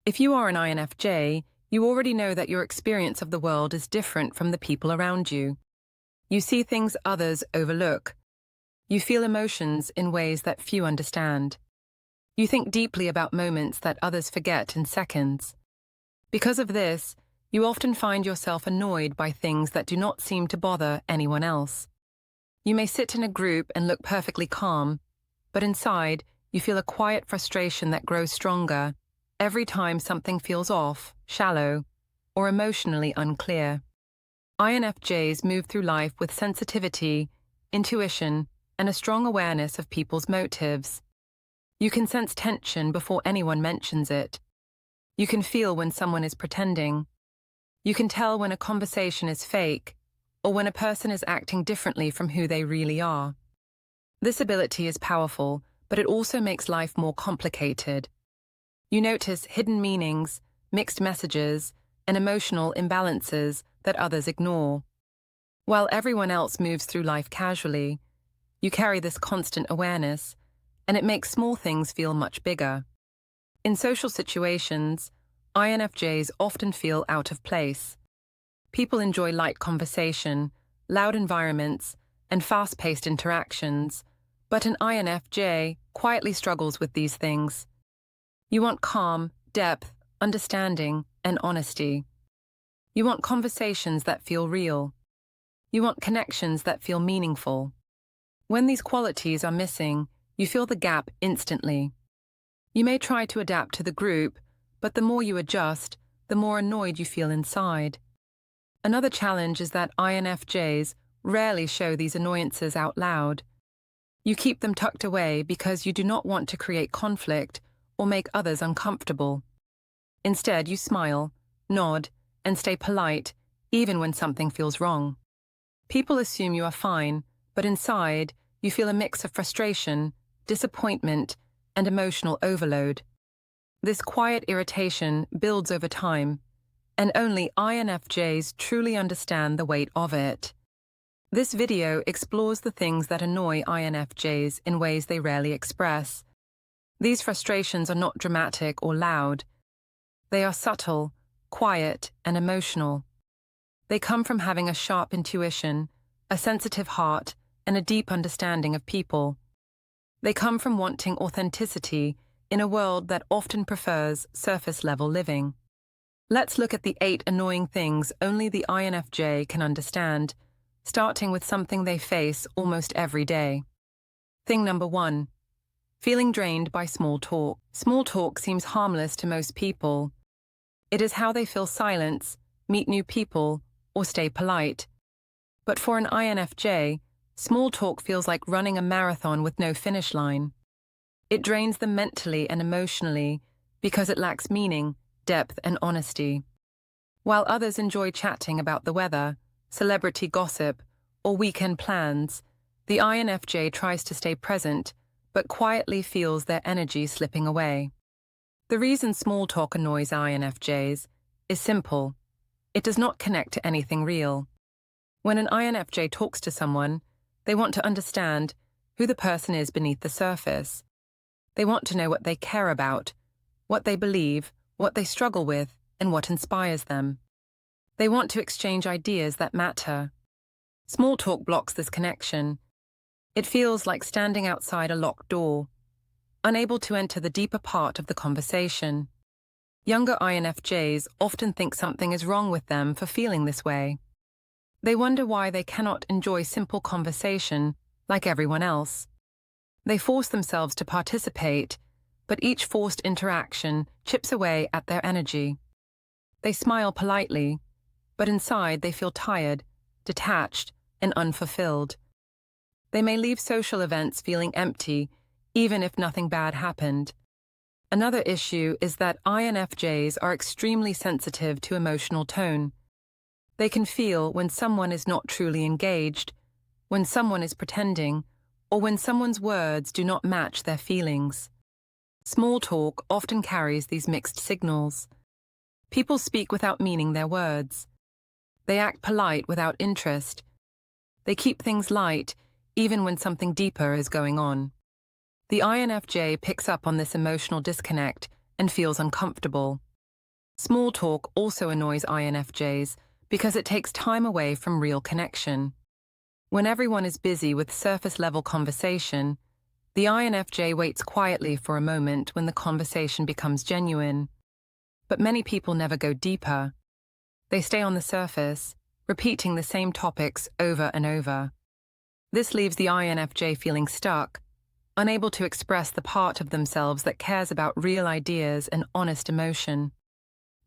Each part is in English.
If you are an INFJ, you already know that your experience of the world is different from the people around you. You see things others overlook. You feel emotions in ways that few understand. You think deeply about moments that others forget in seconds. Because of this, you often find yourself annoyed by things that do not seem to bother anyone else. You may sit in a group and look perfectly calm, but inside, you feel a quiet frustration that grows stronger every time something feels off, shallow, or emotionally unclear. INFJs move through life with sensitivity, intuition, and a strong awareness of people's motives. You can sense tension before anyone mentions it. You can feel when someone is pretending. You can tell when a conversation is fake, or when a person is acting differently from who they really are. This ability is powerful, but it also makes life more complicated. You notice hidden meanings, mixed messages, and emotional imbalances that others ignore. While everyone else moves through life casually, you carry this constant awareness, and it makes small things feel much bigger. In social situations, INFJs often feel out of place. People enjoy light conversation, loud environments, and fast-paced interactions, but an INFJ quietly struggles with these things. You want calm, depth, understanding, and honesty. You want conversations that feel real. You want connections that feel meaningful. When these qualities are missing, you feel the gap instantly. You may try to adapt to the group, but the more you adjust, the more annoyed you feel inside. Another challenge is that INFJs rarely show these annoyances out loud. You keep them tucked away because you do not want to create conflict or make others uncomfortable. Instead, you smile, nod, and stay polite, even when something feels wrong. People assume you are fine, but inside, you feel a mix of frustration, disappointment, and emotional overload. This quiet irritation builds over time, and only INFJs truly understand the weight of it. This video explores the things that annoy INFJs in ways they rarely express. These frustrations are not dramatic or loud. They are subtle, quiet, and emotional. They come from having a sharp intuition, a sensitive heart, and a deep understanding of people. They come from wanting authenticity in a world that often prefers surface-level living. Let's look at the 8 annoying things only the INFJ can understand, starting with something they face almost every day. Thing number 1. Feeling drained by small talk. Small talk seems harmless to most people. It is how they fill silence, meet new people, or stay polite. But for an INFJ, small talk feels like running a marathon with no finish line. It drains them mentally and emotionally because it lacks meaning, depth, and honesty. While others enjoy chatting about the weather, celebrity gossip, or weekend plans, the INFJ tries to stay present, but quietly feels their energy slipping away. The reason small talk annoys INFJs is simple. It does not connect to anything real. When an INFJ talks to someone, they want to understand who the person is beneath the surface. They want to know what they care about, what they believe, what they struggle with, and what inspires them. They want to exchange ideas that matter. Small talk blocks this connection. It feels like standing outside a locked door, unable to enter the deeper part of the conversation. Younger INFJs often think something is wrong with them for feeling this way. They wonder why they cannot enjoy simple conversation like everyone else. They force themselves to participate, but each forced interaction chips away at their energy. They smile politely, but inside they feel tired, detached, and unfulfilled. They may leave social events feeling empty, even if nothing bad happened. Another issue is that INFJs are extremely sensitive to emotional tone. They can feel when someone is not truly engaged, when someone is pretending, or when someone's words do not match their feelings. Small talk often carries these mixed signals. People speak without meaning their words. They act polite without interest. They keep things light, even when something deeper is going on. The INFJ picks up on this emotional disconnect and feels uncomfortable. Small talk also annoys INFJs because it takes time away from real connection. When everyone is busy with surface-level conversation, the INFJ waits quietly for a moment when the conversation becomes genuine. But many people never go deeper. They stay on the surface, repeating the same topics over and over. This leaves the INFJ feeling stuck, unable to express the part of themselves that cares about real ideas and honest emotion.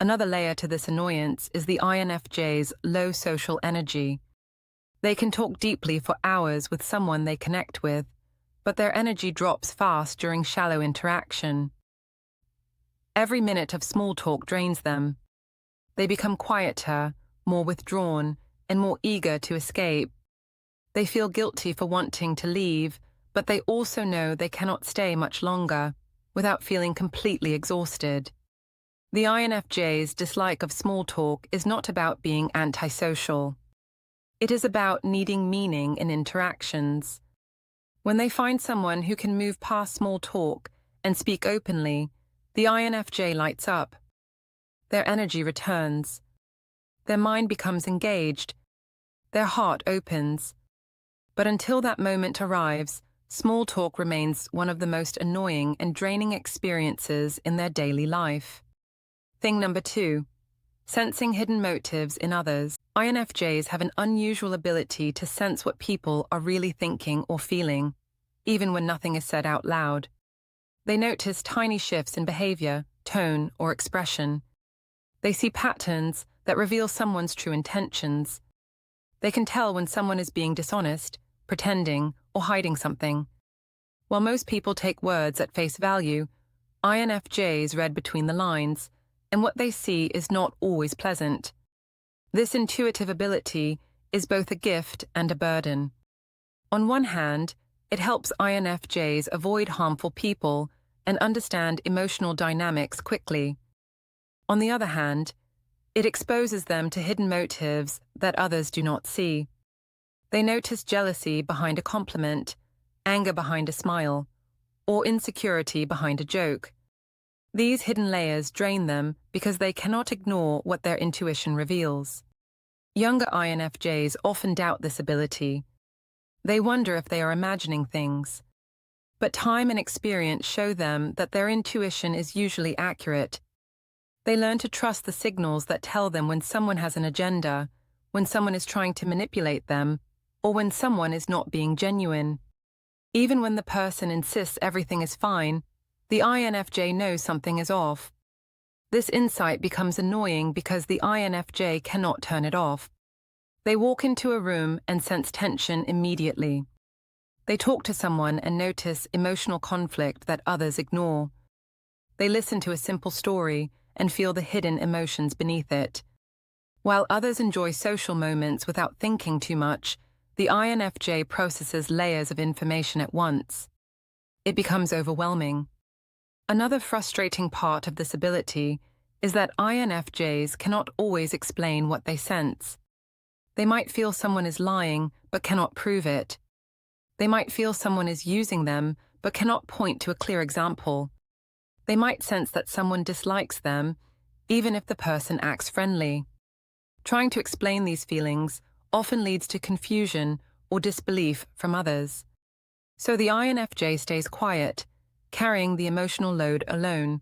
Another layer to this annoyance is the INFJ's low social energy. They can talk deeply for hours with someone they connect with, but their energy drops fast during shallow interaction. Every minute of small talk drains them. They become quieter, more withdrawn, and more eager to escape. They feel guilty for wanting to leave, but they also know they cannot stay much longer without feeling completely exhausted. The INFJ's dislike of small talk is not about being antisocial. It is about needing meaning in interactions. When they find someone who can move past small talk and speak openly, the INFJ lights up. Their energy returns. Their mind becomes engaged. Their heart opens. But until that moment arrives, small talk remains one of the most annoying and draining experiences in their daily life. Thing number 2. Sensing hidden motives in others. INFJs have an unusual ability to sense what people are really thinking or feeling, even when nothing is said out loud. They notice tiny shifts in behavior, tone, or expression. They see patterns that reveal someone's true intentions. They can tell when someone is being dishonest, pretending, or hiding something. While most people take words at face value, INFJs read between the lines, and what they see is not always pleasant. This intuitive ability is both a gift and a burden. On one hand, it helps INFJs avoid harmful people and understand emotional dynamics quickly. On the other hand, it exposes them to hidden motives that others do not see. They notice jealousy behind a compliment, anger behind a smile, or insecurity behind a joke. These hidden layers drain them because they cannot ignore what their intuition reveals. Younger INFJs often doubt this ability. They wonder if they are imagining things. But time and experience show them that their intuition is usually accurate. They learn to trust the signals that tell them when someone has an agenda, when someone is trying to manipulate them, or when someone is not being genuine. Even when the person insists everything is fine, the INFJ knows something is off. This insight becomes annoying because the INFJ cannot turn it off. They walk into a room and sense tension immediately. They talk to someone and notice emotional conflict that others ignore. They listen to a simple story and feel the hidden emotions beneath it. While others enjoy social moments without thinking too much, the INFJ processes layers of information at once. It becomes overwhelming. Another frustrating part of this ability is that INFJs cannot always explain what they sense. They might feel someone is lying but cannot prove it. They might feel someone is using them but cannot point to a clear example. They might sense that someone dislikes them, even if the person acts friendly. Trying to explain these feelings often leads to confusion or disbelief from others. So the INFJ stays quiet, carrying the emotional load alone.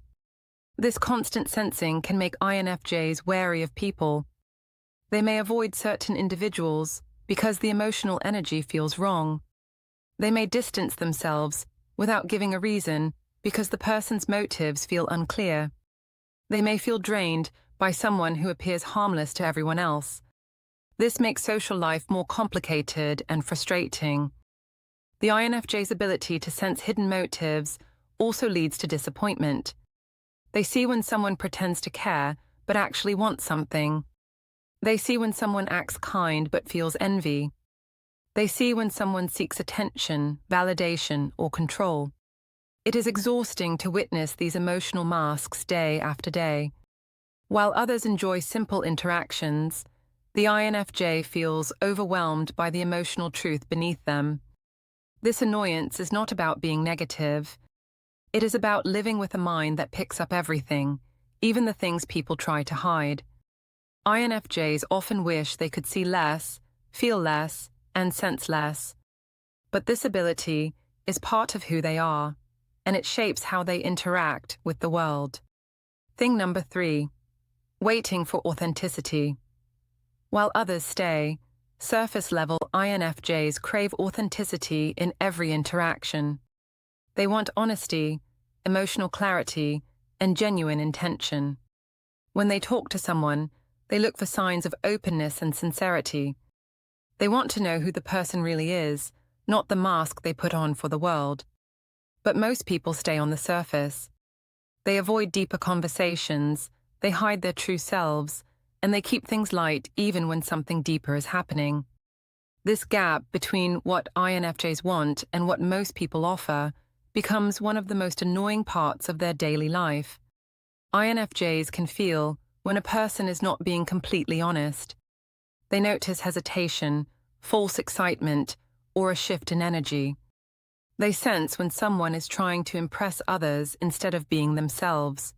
This constant sensing can make INFJs wary of people. They may avoid certain individuals because the emotional energy feels wrong. They may distance themselves without giving a reason because the person's motives feel unclear. They may feel drained by someone who appears harmless to everyone else. This makes social life more complicated and frustrating. The INFJ's ability to sense hidden motives also leads to disappointment. They see when someone pretends to care but actually wants something. They see when someone acts kind but feels envy. They see when someone seeks attention, validation, or control. It is exhausting to witness these emotional masks day after day. While others enjoy simple interactions, the INFJ feels overwhelmed by the emotional truth beneath them. This annoyance is not about being negative. It is about living with a mind that picks up everything, even the things people try to hide. INFJs often wish they could see less, feel less, and sense less. But this ability is part of who they are, and it shapes how they interact with the world. Thing number 3. Waiting for authenticity. While others stay, surface-level INFJs crave authenticity in every interaction. They want honesty, emotional clarity, and genuine intention. When they talk to someone, they look for signs of openness and sincerity. They want to know who the person really is, not the mask they put on for the world. But most people stay on the surface. They avoid deeper conversations, they hide their true selves, and they keep things light even when something deeper is happening. This gap between what INFJs want and what most people offer becomes one of the most annoying parts of their daily life. INFJs can feel when a person is not being completely honest. They notice hesitation, false excitement, or a shift in energy. They sense when someone is trying to impress others instead of being themselves.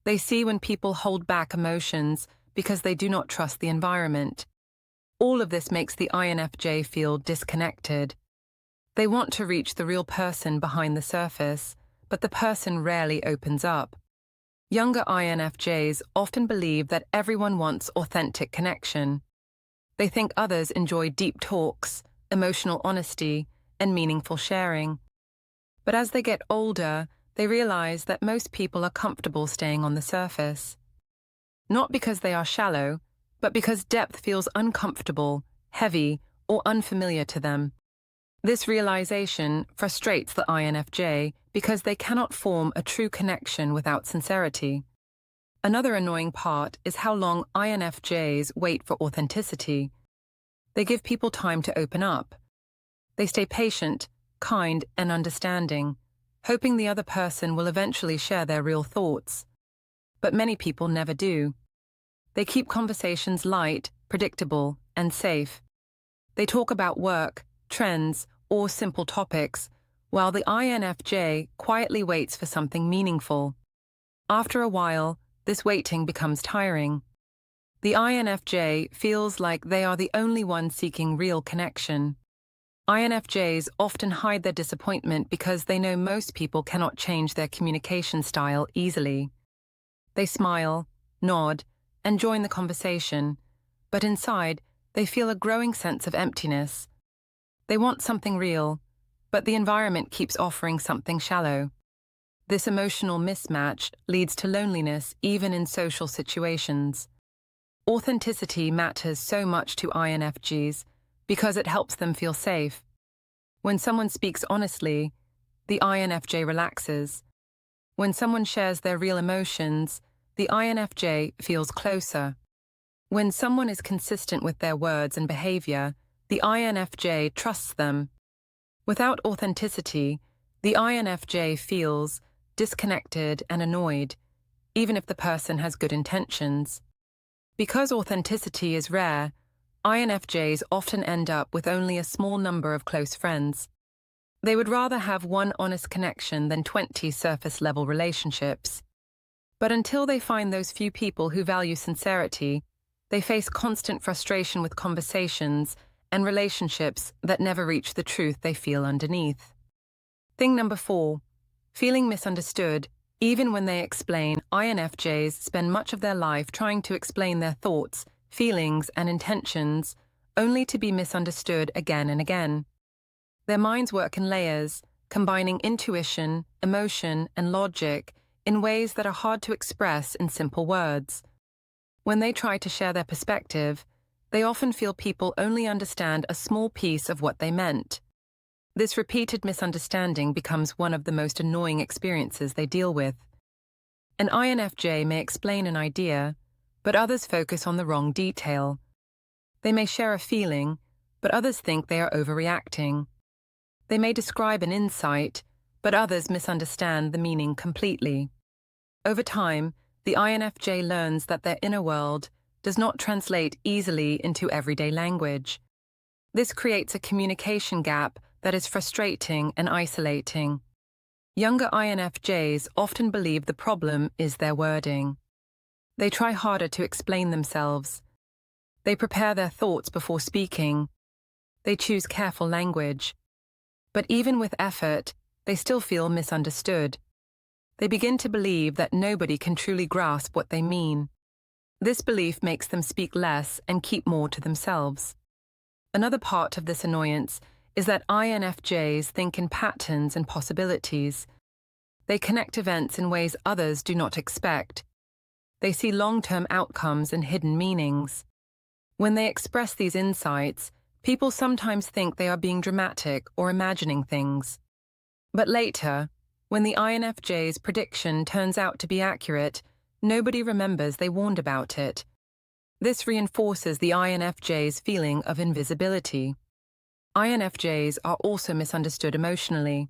They see when people hold back emotions because they do not trust the environment. All of this makes the INFJ feel disconnected. They want to reach the real person behind the surface, but the person rarely opens up. Younger INFJs often believe that everyone wants authentic connection. They think others enjoy deep talks, emotional honesty, and meaningful sharing. But as they get older, they realize that most people are comfortable staying on the surface. Not because they are shallow, but because depth feels uncomfortable, heavy, or unfamiliar to them. This realization frustrates the INFJ because they cannot form a true connection without sincerity. Another annoying part is how long INFJs wait for authenticity. They give people time to open up. They stay patient, kind, and understanding, hoping the other person will eventually share their real thoughts. But many people never do. They keep conversations light, predictable, and safe. They talk about work, trends, or simple topics, while the INFJ quietly waits for something meaningful. After a while, this waiting becomes tiring. The INFJ feels like they are the only one seeking real connection. INFJs often hide their disappointment because they know most people cannot change their communication style easily. They smile, nod, and join the conversation, but inside, they feel a growing sense of emptiness. They want something real, but the environment keeps offering something shallow. This emotional mismatch leads to loneliness even in social situations. Authenticity matters so much to INFJs because it helps them feel safe. When someone speaks honestly, the INFJ relaxes. When someone shares their real emotions, the INFJ feels closer. When someone is consistent with their words and behavior, the INFJ trusts them. Without authenticity, the INFJ feels disconnected and annoyed, even if the person has good intentions. Because authenticity is rare, INFJs often end up with only a small number of close friends. They would rather have one honest connection than 20 surface-level relationships. But until they find those few people who value sincerity, they face constant frustration with conversations and relationships that never reach the truth they feel underneath. Thing number 4, feeling misunderstood. Even when they explain, INFJs spend much of their life trying to explain their thoughts, feelings, and intentions, only to be misunderstood again and again. Their minds work in layers, combining intuition, emotion, and logic in ways that are hard to express in simple words. When they try to share their perspective, they often feel people only understand a small piece of what they meant. This repeated misunderstanding becomes one of the most annoying experiences they deal with. An INFJ may explain an idea, but others focus on the wrong detail. They may share a feeling, but others think they are overreacting. They may describe an insight, but others misunderstand the meaning completely. Over time, the INFJ learns that their inner world does not translate easily into everyday language. This creates a communication gap that is frustrating and isolating. Younger INFJs often believe the problem is their wording. They try harder to explain themselves. They prepare their thoughts before speaking. They choose careful language. But even with effort, they still feel misunderstood. They begin to believe that nobody can truly grasp what they mean. This belief makes them speak less and keep more to themselves. Another part of this annoyance is that INFJs think in patterns and possibilities. They connect events in ways others do not expect. They see long-term outcomes and hidden meanings. When they express these insights, people sometimes think they are being dramatic or imagining things. But later, when the INFJ's prediction turns out to be accurate, nobody remembers they warned about it. This reinforces the INFJ's feeling of invisibility. INFJs are also misunderstood emotionally.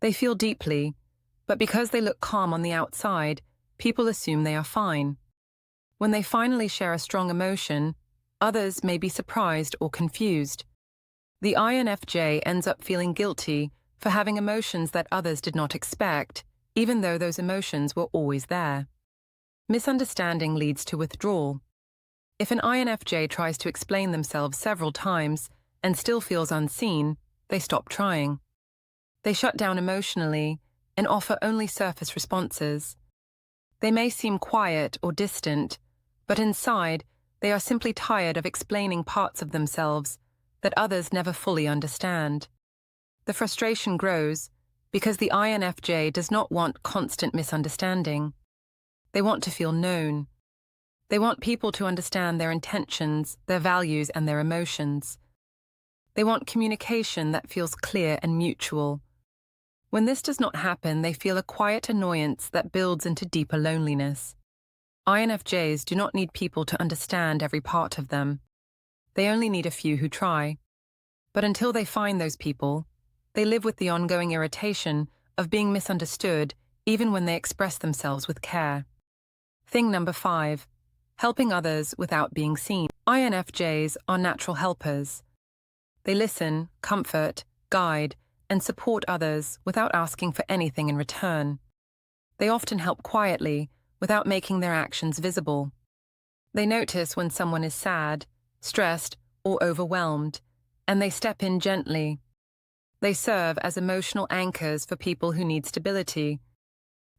They feel deeply, but because they look calm on the outside, people assume they are fine. When they finally share a strong emotion, others may be surprised or confused. The INFJ ends up feeling guilty for having emotions that others did not expect, even though those emotions were always there. Misunderstanding leads to withdrawal. If an INFJ tries to explain themselves several times and still feels unseen, they stop trying. They shut down emotionally and offer only surface responses. They may seem quiet or distant, but inside, they are simply tired of explaining parts of themselves that others never fully understand. The frustration grows because the INFJ does not want constant misunderstanding. They want to feel known. They want people to understand their intentions, their values, and their emotions. They want communication that feels clear and mutual. When this does not happen, they feel a quiet annoyance that builds into deeper loneliness. INFJs do not need people to understand every part of them. They only need a few who try. But until they find those people, they live with the ongoing irritation of being misunderstood even when they express themselves with care. Thing number 5. Helping others without being seen. INFJs are natural helpers. They listen, comfort, guide, and support others without asking for anything in return. They often help quietly, without making their actions visible. They notice when someone is sad, stressed, or overwhelmed, and they step in gently. They serve as emotional anchors for people who need stability.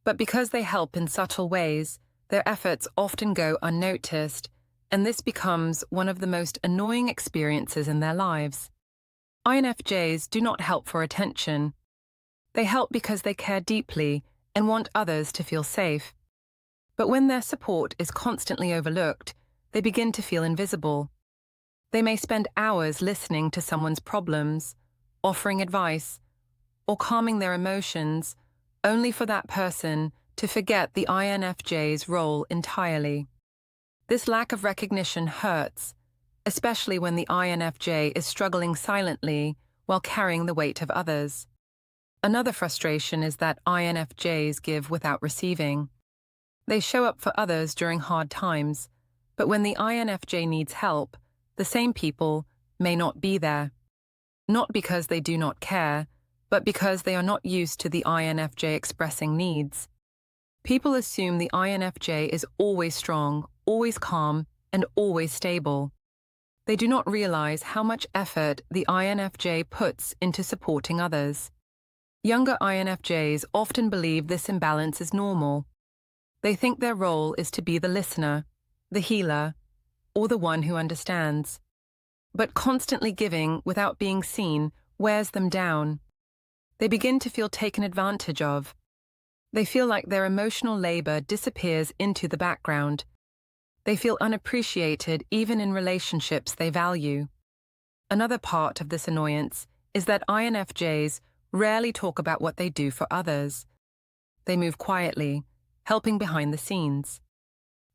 But because they help in subtle ways, their efforts often go unnoticed, and this becomes one of the most annoying experiences in their lives. INFJs do not help for attention. They help because they care deeply and want others to feel safe. But when their support is constantly overlooked, they begin to feel invisible. They may spend hours listening to someone's problems, offering advice, or calming their emotions, only for that person to forget the INFJ's role entirely. This lack of recognition hurts, especially when the INFJ is struggling silently while carrying the weight of others. Another frustration is that INFJs give without receiving. They show up for others during hard times, but when the INFJ needs help, the same people may not be there. Not because they do not care, but because they are not used to the INFJ expressing needs. People assume the INFJ is always strong, always calm, and always stable. They do not realize how much effort the INFJ puts into supporting others. Younger INFJs often believe this imbalance is normal. They think their role is to be the listener, the healer, or the one who understands. But constantly giving without being seen wears them down. They begin to feel taken advantage of. They feel like their emotional labor disappears into the background. They feel unappreciated even in relationships they value. Another part of this annoyance is that INFJs rarely talk about what they do for others. They move quietly, helping behind the scenes.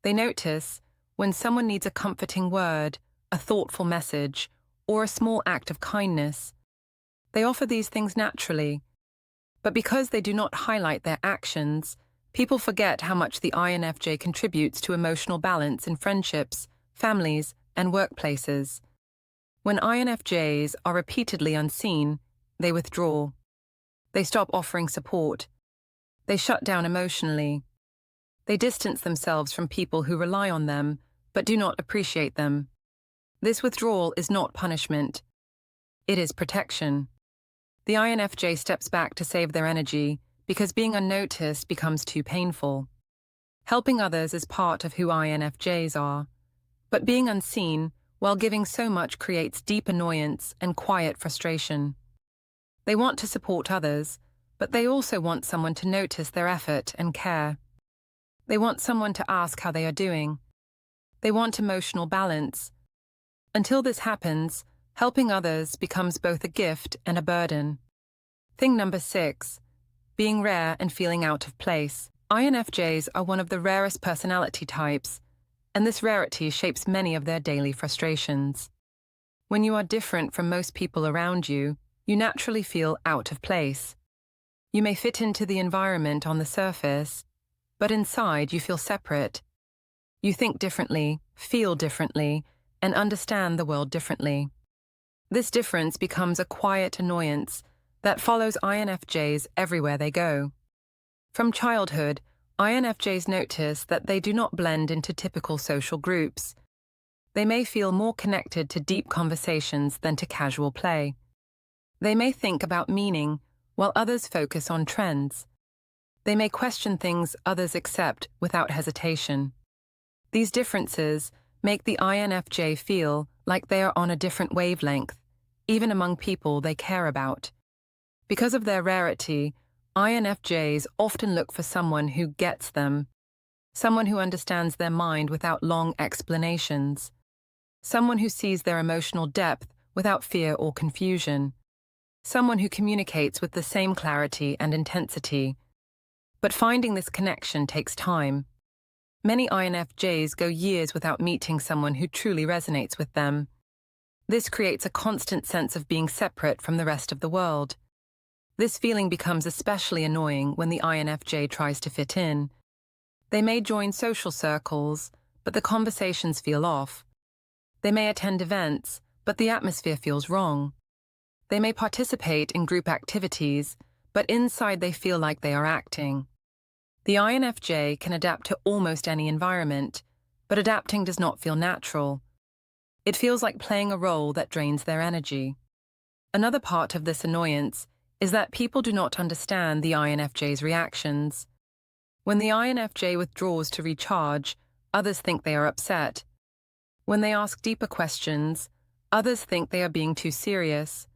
They notice when someone needs a comforting word, a thoughtful message, or a small act of kindness. They offer these things naturally, but because they do not highlight their actions, people forget how much the INFJ contributes to emotional balance in friendships, families, and workplaces. When INFJs are repeatedly unseen, they withdraw. They stop offering support. They shut down emotionally. They distance themselves from people who rely on them, but do not appreciate them. This withdrawal is not punishment. It is protection. The INFJ steps back to save their energy because being unnoticed becomes too painful. Helping others is part of who INFJs are. But being unseen, while giving so much, creates deep annoyance and quiet frustration. They want to support others, but they also want someone to notice their effort and care. They want someone to ask how they are doing. They want emotional balance. Until this happens, helping others becomes both a gift and a burden. Thing number 6, being rare and feeling out of place. INFJs are one of the rarest personality types, and this rarity shapes many of their daily frustrations. When you are different from most people around you, you naturally feel out of place. You may fit into the environment on the surface, but inside you feel separate. You think differently, feel differently, and understand the world differently. This difference becomes a quiet annoyance that follows INFJs everywhere they go. From childhood, INFJs notice that they do not blend into typical social groups. They may feel more connected to deep conversations than to casual play. They may think about meaning, while others focus on trends. They may question things others accept without hesitation. These differences make the INFJ feel like they are on a different wavelength, even among people they care about. Because of their rarity, INFJs often look for someone who gets them, someone who understands their mind without long explanations, someone who sees their emotional depth without fear or confusion, someone who communicates with the same clarity and intensity. But finding this connection takes time. Many INFJs go years without meeting someone who truly resonates with them. This creates a constant sense of being separate from the rest of the world. This feeling becomes especially annoying when the INFJ tries to fit in. They may join social circles, but the conversations feel off. They may attend events, but the atmosphere feels wrong. They may participate in group activities, but inside they feel like they are acting. The INFJ can adapt to almost any environment, but adapting does not feel natural. It feels like playing a role that drains their energy. Another part of this annoyance is that people do not understand the INFJ's reactions. When the INFJ withdraws to recharge, others think they are upset. When they ask deeper questions, others think they are being too serious.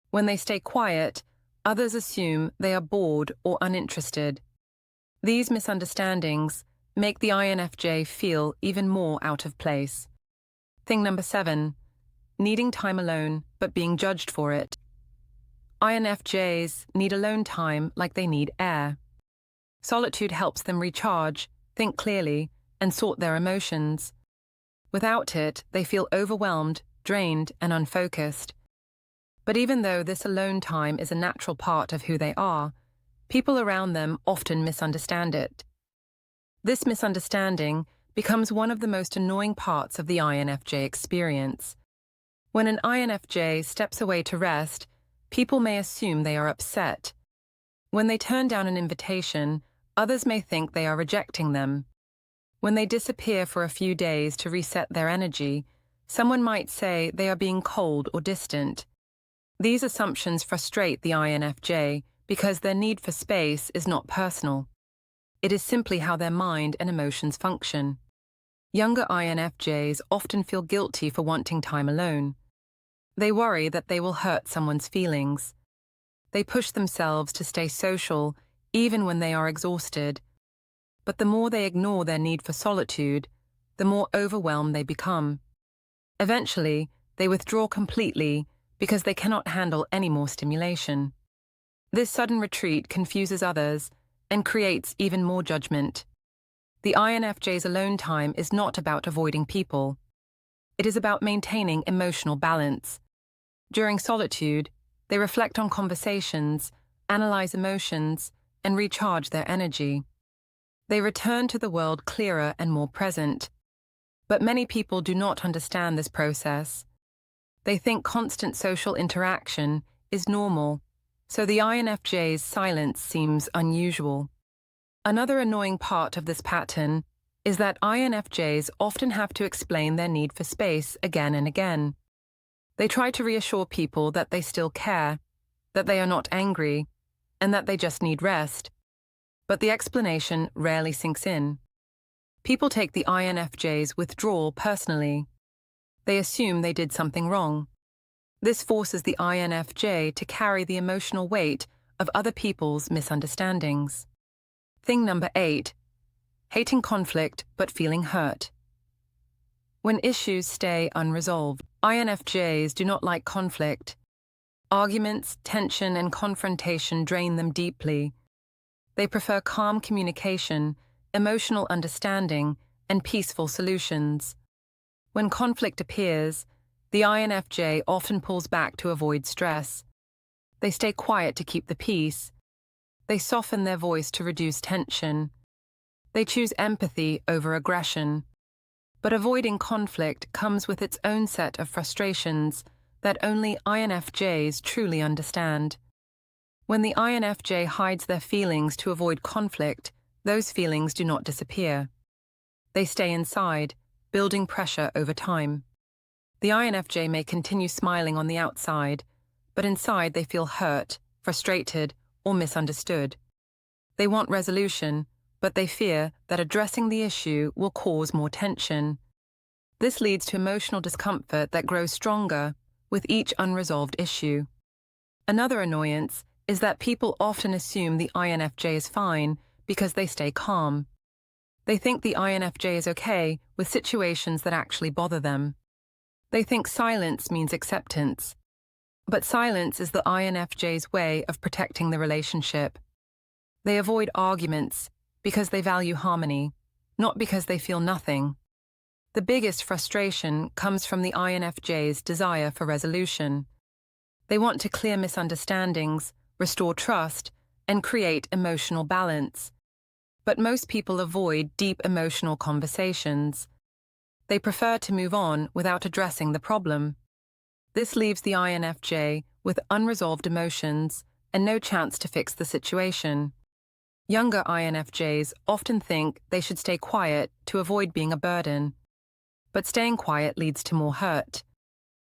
When they stay quiet, others assume they are bored or uninterested. These misunderstandings make the INFJ feel even more out of place. Thing number 7, needing time alone but being judged for it. INFJs need alone time like they need air. Solitude helps them recharge, think clearly, and sort their emotions. Without it, they feel overwhelmed, drained, and unfocused. But even though this alone time is a natural part of who they are, people around them often misunderstand it. This misunderstanding becomes one of the most annoying parts of the INFJ experience. When an INFJ steps away to rest, people may assume they are upset. When they turn down an invitation, others may think they are rejecting them. When they disappear for a few days to reset their energy, someone might say they are being cold or distant. These assumptions frustrate the INFJ because their need for space is not personal. It is simply how their mind and emotions function. Younger INFJs often feel guilty for wanting time alone. They worry that they will hurt someone's feelings. They push themselves to stay social even when they are exhausted. But the more they ignore their need for solitude, the more overwhelmed they become. Eventually, they withdraw completely because they cannot handle any more stimulation. This sudden retreat confuses others and creates even more judgment. The INFJ's alone time is not about avoiding people. It is about maintaining emotional balance. During solitude, they reflect on conversations, analyze emotions, and recharge their energy. They return to the world clearer and more present. But many people do not understand this process. They think constant social interaction is normal, so the INFJ's silence seems unusual. Another annoying part of this pattern is that INFJs often have to explain their need for space again and again. They try to reassure people that they still care, that they are not angry, and that they just need rest. But the explanation rarely sinks in. People take the INFJ's withdrawal personally. They assume they did something wrong. This forces the INFJ to carry the emotional weight of other people's misunderstandings. Thing number 8, hating conflict but feeling hurt. When issues stay unresolved, INFJs do not like conflict. Arguments, tension, and confrontation drain them deeply. They prefer calm communication, emotional understanding, and peaceful solutions. When conflict appears, the INFJ often pulls back to avoid stress. They stay quiet to keep the peace. They soften their voice to reduce tension. They choose empathy over aggression. But avoiding conflict comes with its own set of frustrations that only INFJs truly understand. When the INFJ hides their feelings to avoid conflict, those feelings do not disappear. They stay inside, building pressure over time. The INFJ may continue smiling on the outside, but inside they feel hurt, frustrated, or misunderstood. They want resolution, but they fear that addressing the issue will cause more tension. This leads to emotional discomfort that grows stronger with each unresolved issue. Another annoyance is that people often assume the INFJ is fine because they stay calm. They think the INFJ is okay with situations that actually bother them. They think silence means acceptance. But silence is the INFJ's way of protecting the relationship. They avoid arguments because they value harmony, not because they feel nothing. The biggest frustration comes from the INFJ's desire for resolution. They want to clear misunderstandings, restore trust, and create emotional balance. But most people avoid deep emotional conversations. They prefer to move on without addressing the problem. This leaves the INFJ with unresolved emotions and no chance to fix the situation. Younger INFJs often think they should stay quiet to avoid being a burden. But staying quiet leads to more hurt.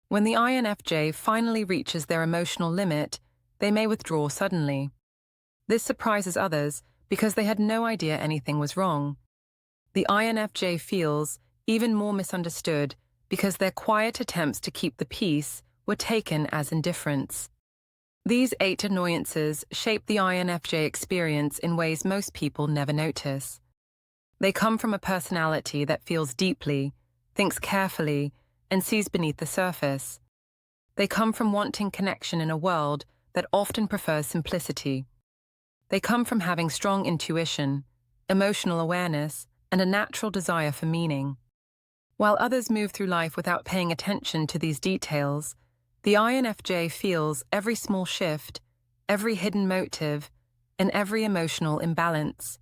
When the INFJ finally reaches their emotional limit, they may withdraw suddenly. This surprises others because they had no idea anything was wrong. The INFJ feels even more misunderstood because their quiet attempts to keep the peace were taken as indifference. These 8 annoyances shape the INFJ experience in ways most people never notice. They come from a personality that feels deeply, thinks carefully, and sees beneath the surface. They come from wanting connection in a world that often prefers simplicity. They come from having strong intuition, emotional awareness, and a natural desire for meaning. While others move through life without paying attention to these details, the INFJ feels every small shift, every hidden motive, and every emotional imbalance.